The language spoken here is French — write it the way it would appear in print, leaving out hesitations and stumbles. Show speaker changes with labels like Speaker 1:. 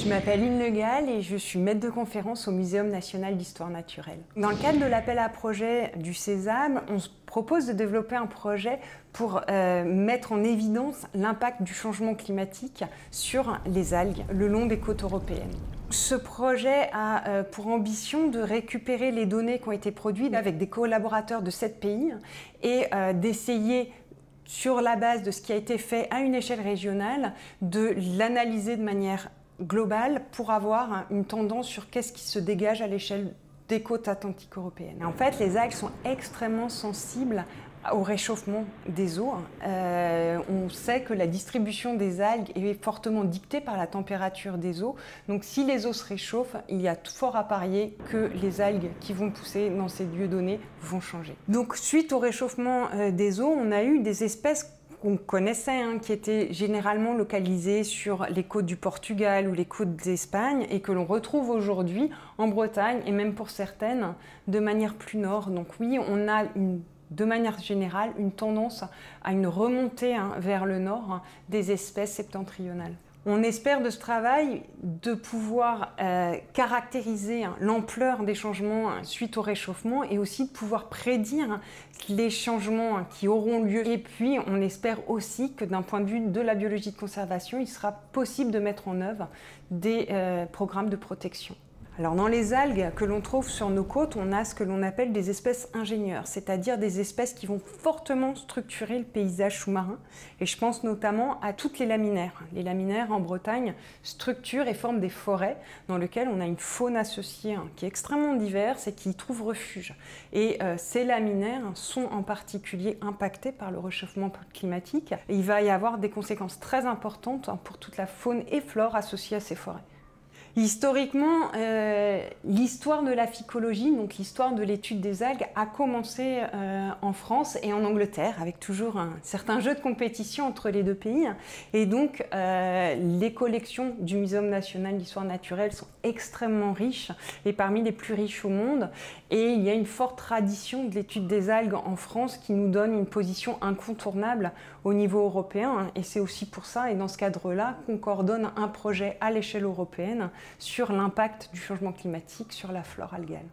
Speaker 1: Je m'appelle Line Le Gall et je suis maître de conférence au Muséum national d'histoire naturelle. Dans le cadre de l'appel à projet du Sésame, on se propose de développer un projet pour mettre en évidence l'impact du changement climatique sur les algues le long des côtes européennes. Ce projet a pour ambition de récupérer les données qui ont été produites avec des collaborateurs de 7 pays et d'essayer, sur la base de ce qui a été fait à une échelle régionale, de l'analyser de manière globale pour avoir une tendance sur qu'est-ce qui se dégage à l'échelle des côtes atlantiques européennes. En fait, les algues sont extrêmement sensibles au réchauffement des eaux. On sait que la distribution des algues est fortement dictée par la température des eaux. Donc si les eaux se réchauffent, il y a fort à parier que les algues qui vont pousser dans ces lieux donnés vont changer. Donc suite au réchauffement des eaux, on a eu des espèces qu'on connaissait, qui étaient généralement localisées sur les côtes du Portugal ou les côtes d'Espagne et que l'on retrouve aujourd'hui en Bretagne et même pour certaines de manière plus nord. Donc oui, on a de manière générale une tendance à une remontée vers le nord des espèces septentrionales. On espère de ce travail de pouvoir caractériser l'ampleur des changements suite au réchauffement et aussi de pouvoir prédire les changements qui auront lieu. Et puis on espère aussi que d'un point de vue de la biologie de conservation, il sera possible de mettre en œuvre des programmes de protection. Alors dans les algues que l'on trouve sur nos côtes, on a ce que l'on appelle des espèces ingénieurs, c'est-à-dire des espèces qui vont fortement structurer le paysage sous-marin. Et je pense notamment à toutes les laminaires. Les laminaires en Bretagne structurent et forment des forêts dans lesquelles on a une faune associée qui est extrêmement diverse et qui y trouve refuge. Et ces laminaires sont en particulier impactés par le réchauffement climatique. Et il va y avoir des conséquences très importantes pour toute la faune et flore associée à ces forêts. Historiquement, l'histoire de la phycologie, donc l'histoire de l'étude des algues, a commencé en France et en Angleterre, avec toujours un certain jeu de compétition entre les deux pays. Et donc, les collections du Muséum national d'histoire naturelle sont extrêmement riches et parmi les plus riches au monde. Et il y a une forte tradition de l'étude des algues en France qui nous donne une position incontournable au niveau européen. Et c'est aussi pour ça, et dans ce cadre-là, qu'on coordonne un projet à l'échelle européenne sur l'impact du changement climatique sur la flore algale.